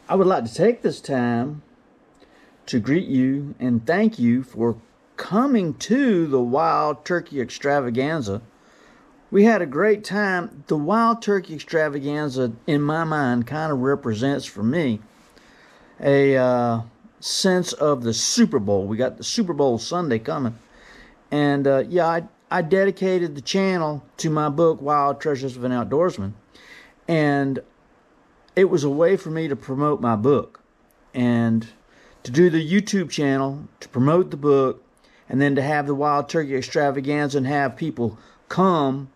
I would like to take this time to greet you and thank you for coming to the Wild Turkey Extravaganza. We had a great time. The Wild Turkey Extravaganza, in my mind, kind of represents for me a sense of the Super Bowl. We got the Super Bowl Sunday coming. And yeah, I dedicated the channel to my book, Wild Treasures of an Outdoorsman. And it was a way for me to promote my book and to do the YouTube channel, to promote the book, and then to have the Wild Turkey Extravaganza and have people come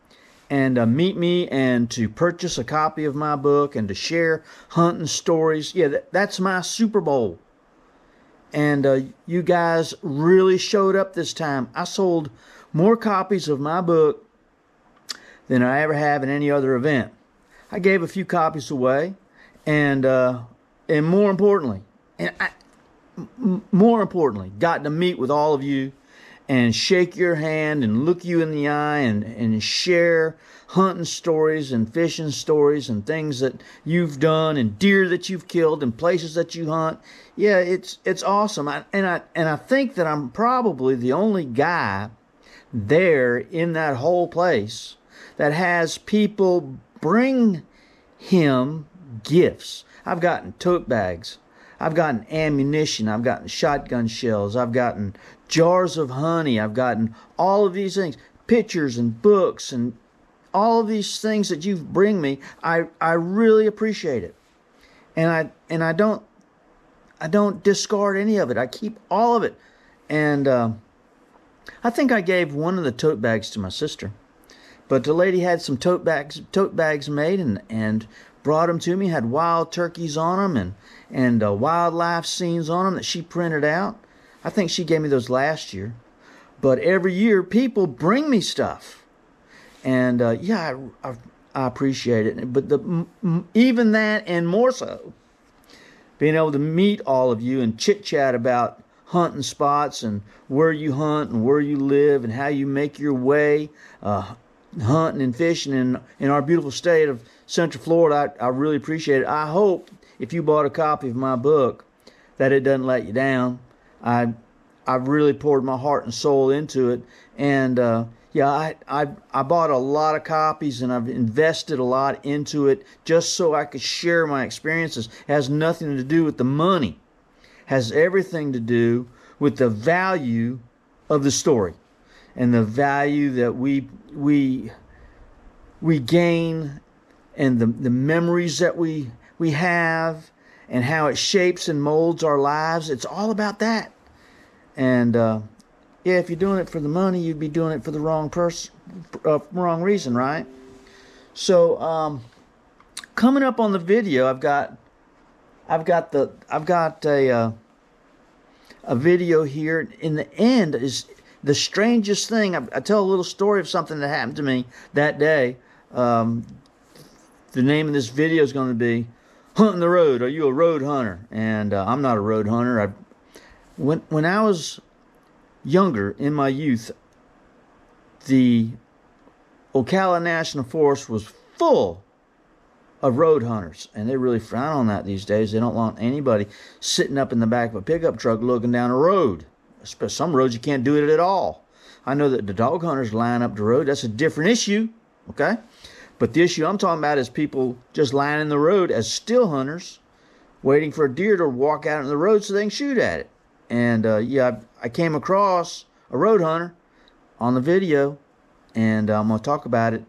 and meet me and to purchase a copy of my book and to share hunting stories. Yeah, that's my Super Bowl. And you guys really showed up this time. I sold more copies of my book than I ever have in any other event. I gave a few copies away, and more importantly, got to meet with all of you and shake your hand and look you in the eye and share hunting stories and fishing stories and things that you've done and deer that you've killed and places that you hunt. Yeah, it's awesome. I think that I'm probably the only guy there in that whole place that has people bring him gifts. I've gotten tote bags. I've gotten ammunition. I've gotten shotgun shells. I've gotten jars of honey. I've gotten all of these things, pictures and books and all of these things that you bring me. I really appreciate it. And I don't discard any of it. I keep all of it. And I think I gave one of the tote bags to my sister. But the lady had some tote bags made and brought them to me. Had wild turkeys on them and wildlife scenes on them that she printed out. I think she gave me those last year. But every year people bring me stuff, and yeah, I appreciate it. But even that and more so, being able to meet all of you and chit chat about hunting spots and where you hunt and where you live and how you make your way hunting and fishing in our beautiful state of Central Florida. I really appreciate it. I hope if you bought a copy of my book that it doesn't let you down. I've really poured my heart and soul into it, and yeah, I bought a lot of copies and I've invested a lot into it just so I could share my experiences. It has nothing to do with the money. It has everything to do with the value of the story and the value that we gain and the memories that we have and how it shapes and molds our lives. It's all about that. And yeah, if you're doing it for the money, you'd be doing it for the wrong reason, right? So coming up on the video, I've got a video here. In the end is the strangest thing. I tell a little story of something that happened to me that day. The name of this video is going to be Hunting the Road. Are you a road hunter? And I'm not a road hunter. When I was younger, in my youth, the Ocala National Forest was full of road hunters, and they really frown on that these days. They don't want anybody sitting up in the back of a pickup truck looking down a road. Some roads you can't do it at all. I know that the dog hunters line up the road. That's a different issue, okay? But the issue I'm talking about is people just lining the road as still hunters, waiting for a deer to walk out on the road so they can shoot at it. And yeah, I came across a road hunter on the video, and I'm going to talk about it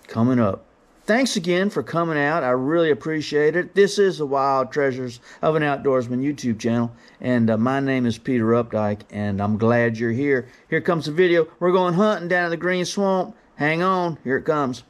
coming up. Thanks again for coming out. I really appreciate it. This is the Wild Treasures of an Outdoorsman YouTube channel, and my name is Peter Updike, and I'm glad you're here. Here comes the video. We're going hunting down in the Green Swamp. Hang on. Here it comes.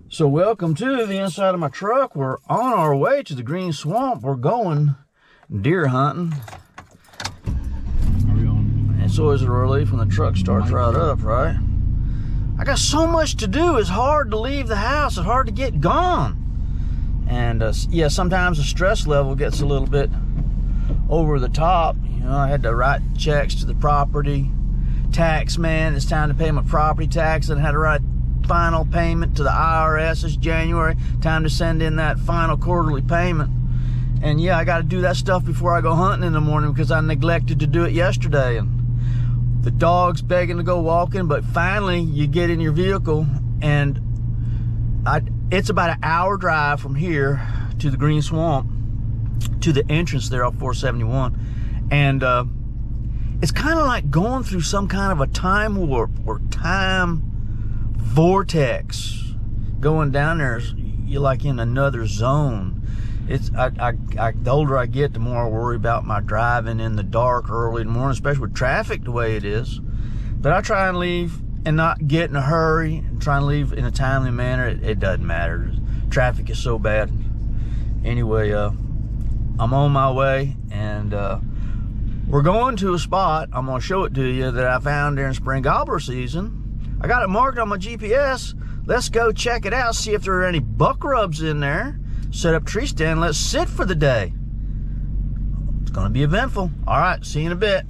So welcome to the inside of my truck. We're on our way to the Green Swamp. We're going deer hunting. Are we on It's always a relief when the truck starts right up, right? I got so much to do. It's hard to leave the house. It's hard to get gone. And yeah, sometimes the stress level gets a little bit over the top. You know, I had to write checks to the property tax man. It's time to pay my property tax, and I had to write final payment to the IRS. It's January. Time to send in that final quarterly payment. And yeah, I got to do that stuff before I go hunting in the morning because I neglected to do it yesterday. And the dog's begging to go walking, but finally you get in your vehicle, and it's about an hour drive from here to the Green Swamp, to the entrance there off 471. And it's kind of like going through some kind of a time warp or time vortex. Going down there, you're like in another zone. It's the older I get, the more I worry about my driving in the dark early in the morning, especially with traffic the way it is. But I try and leave and not get in a hurry, and try and leave in a timely manner. It doesn't matter. Traffic is so bad. Anyway, I'm on my way, and we're going to a spot. I'm going to show it to you that I found during spring gobbler season. I got it marked on my GPS. Let's go check it out, see if there are any buck rubs in there. Set up tree stand, let's sit for the day. It's gonna be eventful. All right, see you in a bit.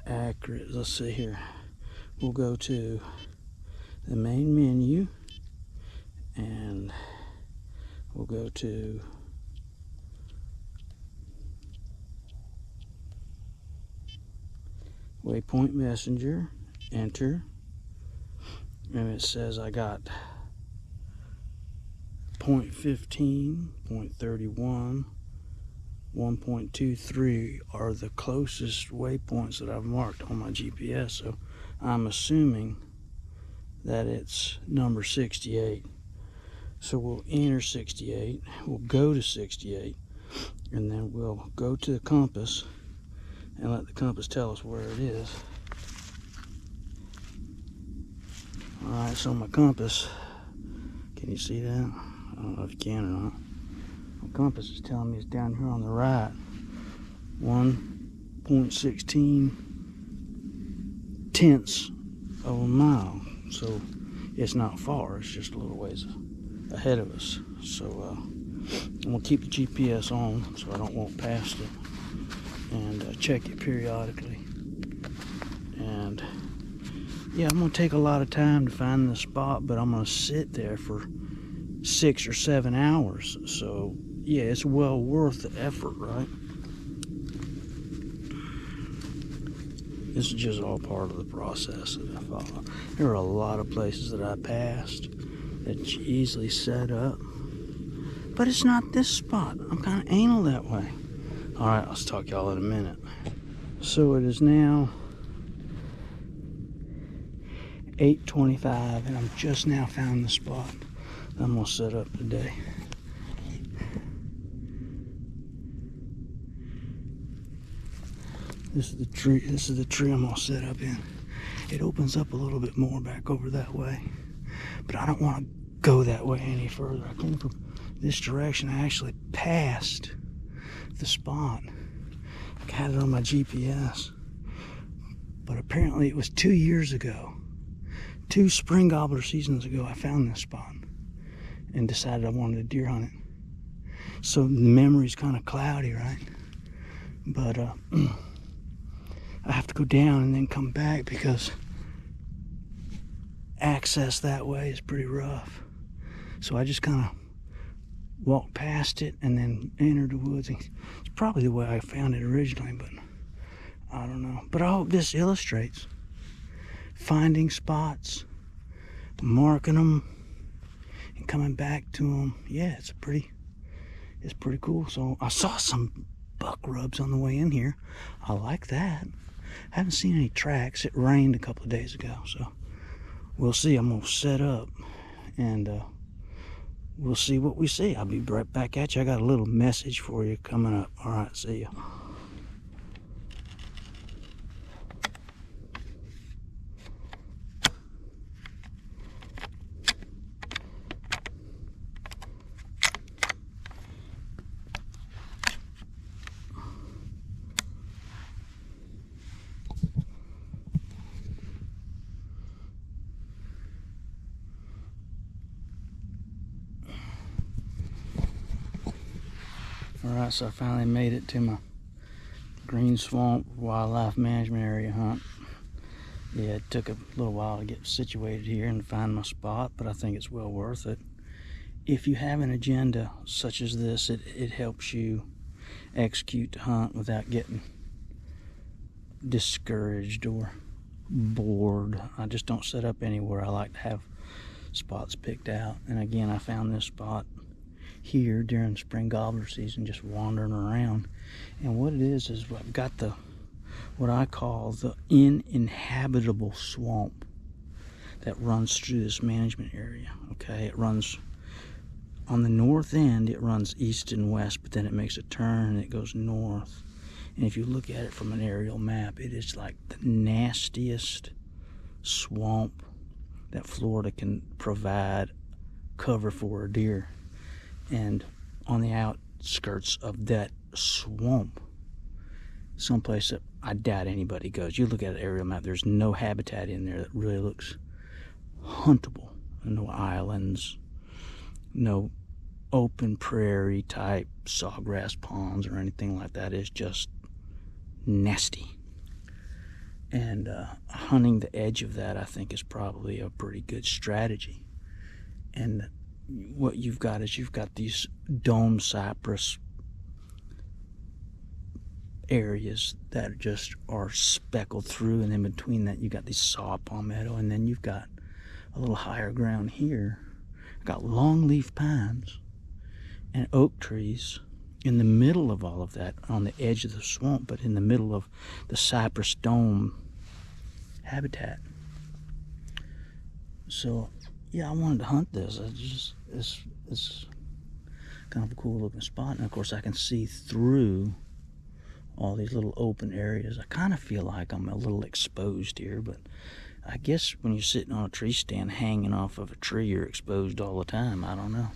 Accurate. Let's see here. We'll go to the main menu, and we'll go to Waypoint Messenger, enter, and it says I got 0.15, 0.31, 1.23 are the closest waypoints that I've marked on my GPS, so I'm assuming that it's number 68. So we'll enter 68, we'll go to 68, and then we'll go to the compass and let the compass tell us where it is. Alright, so my compass, can you see that? I don't know if you can or not. My compass is telling me it's down here on the right. 1.16 tenths of a mile. So it's not far, it's just a little ways ahead of us. So I'm gonna keep the GPS on so I don't walk past it, and check it periodically. And yeah, I'm gonna take a lot of time to find the spot, but I'm gonna sit there for 6 or 7 hours. So yeah, it's well worth the effort, right? This is just all part of the process that I follow. There are a lot of places that I passed that you easily set up, but it's not this spot. I'm kind of anal that way. All right, I'll talk to y'all in a minute. So it is now 8:25, and I'm just now found the spot I'm gonna set up today. This is the tree I'm gonna set up in. It opens up a little bit more back over that way, but I don't want to go that way any further. I came from this direction. I actually passed the spot. I had it on my GPS, but apparently it was 2 years ago, 2 spring gobbler seasons ago, I found this spot and decided I wanted to deer hunt it. So the memory's kind of cloudy, right? But I have to go down and then come back because access that way is pretty rough. So I just kind of walk past it and then enter the woods. It's probably the way I found it originally, but I don't know. But I hope this illustrates finding spots, marking them, and coming back to them. Yeah, it's pretty cool. So I saw some buck rubs on the way in here. I like that. Haven't seen any tracks. It rained a couple of days ago, so we'll see. I'm gonna set up and we'll see what we see. I'll be right back at you. I got a little message for you coming up. All right, see ya. Alright, so I finally made it to my Green Swamp Wildlife Management Area hunt. Yeah, it took a little while to get situated here and find my spot, but I think it's well worth it. If you have an agenda such as this, it helps you execute the hunt without getting discouraged or bored. I just don't set up anywhere. I like to have spots picked out. And again, I found this spot here during spring gobbler season, just wandering around. And what it is I've got what I call the uninhabitable swamp that runs through this management area. Okay, it runs on the north end, it runs east and west, but then it makes a turn and it goes north. And if you look at it from an aerial map, it is like the nastiest swamp that Florida can provide cover for a deer. And on the outskirts of that swamp, someplace that I doubt anybody goes. You look at an aerial map, there's no habitat in there that really looks huntable. No islands, no open prairie type sawgrass ponds or anything like that. It's just nasty. And hunting the edge of that, I think, is probably a pretty good strategy. And what you've got is these dome cypress areas that just are speckled through, and in between that you got these saw palmetto, and then you've got a little higher ground here. You've got longleaf pines and oak trees in the middle of all of that, on the edge of the swamp, but in the middle of the cypress dome habitat. So yeah, I wanted to hunt this. It's kind of a cool looking spot, and of course I can see through all these little open areas. I kind of feel like I'm a little exposed here, but I guess when you're sitting on a tree stand hanging off of a tree, you're exposed all the time. I don't know.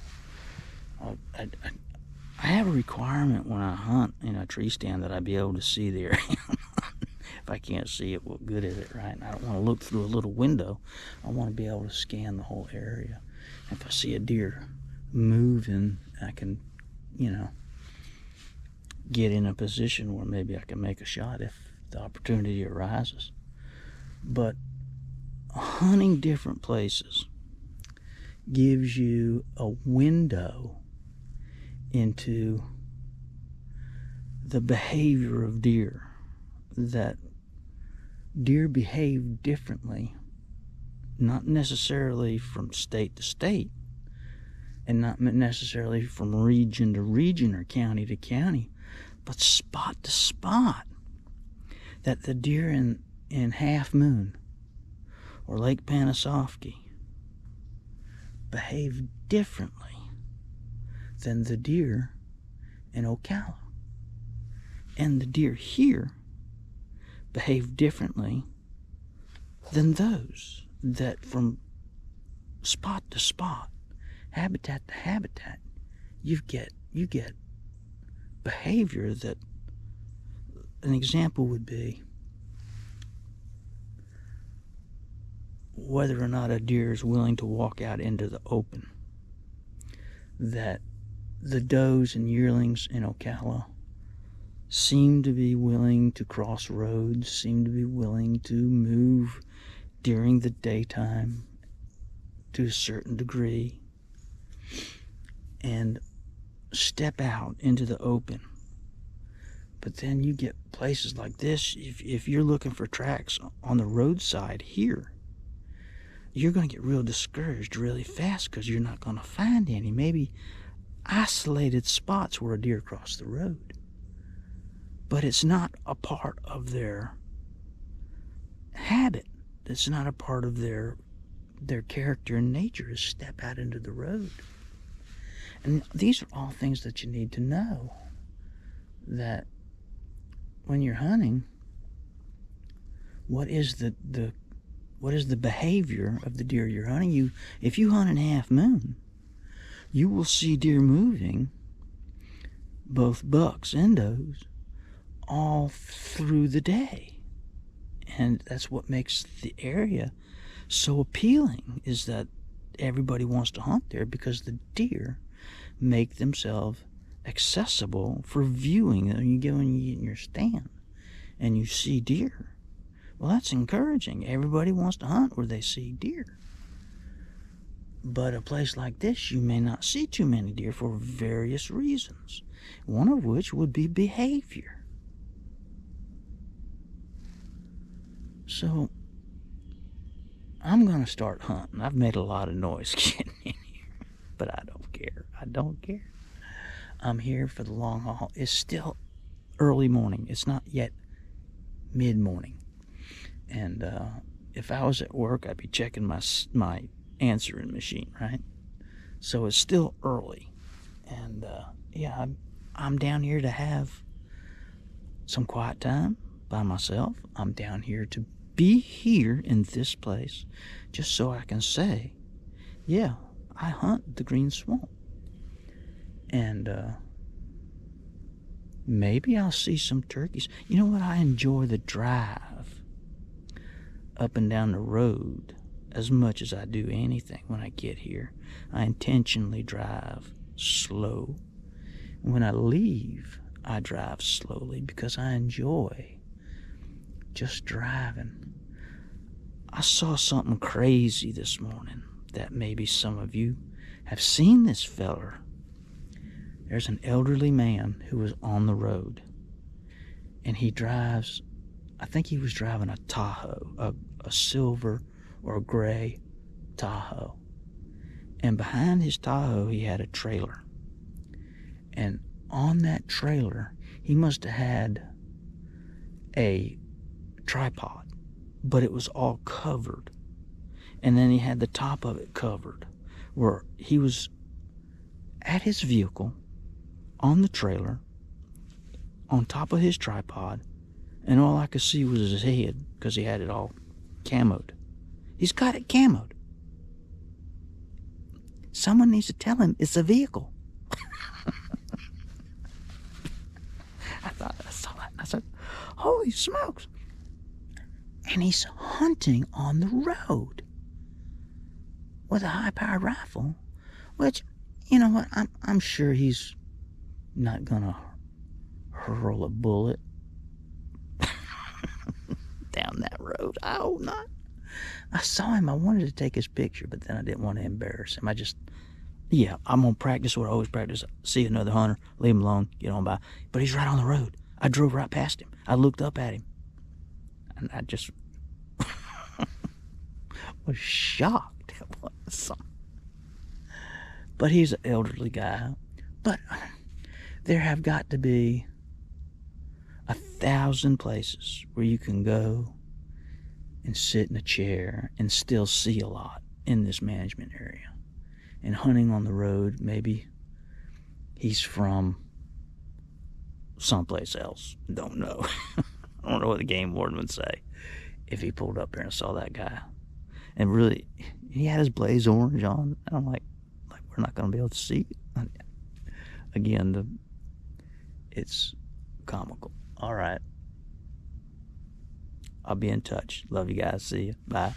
I have a requirement when I hunt in a tree stand that I be able to see the area. If I can't see it, what good is it, right? And I don't want to look through a little window. I want to be able to scan the whole area. If I see a deer moving, I can, get in a position where maybe I can make a shot if the opportunity arises. But hunting different places gives you a window into the behavior of deer, that deer behave differently, not necessarily from state to state, and not necessarily from region to region or county to county, but spot to spot. That the deer in Half Moon or Lake Panasoffkee behave differently than the deer in Ocala. And the deer here behave differently than those that from spot to spot, habitat to habitat, you get behavior that, an example would be whether or not a deer is willing to walk out into the open. That the does and yearlings in Ocala seem to be willing to cross roads, seem to be willing to move during the daytime to a certain degree. And step out into the open. But then you get places like this, if you're looking for tracks on the roadside here, you're going to get real discouraged really fast because you're not going to find any. Maybe isolated spots where a deer crossed the road. But it's not a part of their habit. It's not a part of their character and nature to step out into the road. And these are all things that you need to know, that when you're hunting, what is the behavior of the deer you're hunting? If you hunt in half moon, you will see deer moving, both bucks and does, all through the day. And that's what makes the area so appealing, is that everybody wants to hunt there because the deer make themselves accessible for viewing. You go and you get in your stand and you see deer. Well, that's encouraging. Everybody wants to hunt where they see deer. But a place like this, you may not see too many deer for various reasons, one of which would be behavior. So I'm going to start hunting. I've made a lot of noise getting in here, but I don't care. I don't care. I'm here for the long haul. It's still early morning. It's not yet mid-morning. And if I was at work, I'd be checking my answering machine, right? So it's still early. And yeah, I'm down here to have some quiet time by myself. I'm down here to be here in this place just so I can say, yeah, I hunt the Green Swamp. And maybe I'll see some turkeys. You know what? I enjoy the drive up and down the road as much as I do anything when I get here. I intentionally drive slow. When I leave, I drive slowly because I enjoy just driving. I saw something crazy this morning that maybe some of you have seen this feller. There's an elderly man who was on the road, and he drives, I think he was driving a Tahoe, a silver or a gray Tahoe. And behind his Tahoe, he had a trailer. And on that trailer, he must have had a tripod, but it was all covered. And then he had the top of it covered, where he was at his vehicle, on the trailer, on top of his tripod, and all I could see was his head because he had it all camoed. He's got it camoed. Someone needs to tell him it's a vehicle. I saw that. I said, holy smokes. And he's hunting on the road with a high-powered rifle, which, you know what, I'm sure he's not gonna hurl a bullet down that road. I hope not. I saw him. I wanted to take his picture, but then I didn't want to embarrass him. I'm gonna practice what I always practice. See another hunter, leave him alone, get on by. But he's right on the road. I drove right past him. I looked up at him, and I just was shocked at what I saw. But he's an elderly guy. But there have got to be 1,000 places where you can go and sit in a chair and still see a lot in this management area. And hunting on the road, maybe he's from someplace else. Don't know. I don't know what the game warden would say if he pulled up there and saw that guy. And really, he had his blaze orange on. And I'm like we're not going to be able to see it. Again, it's comical. All right. I'll be in touch. Love you guys. See you. Bye.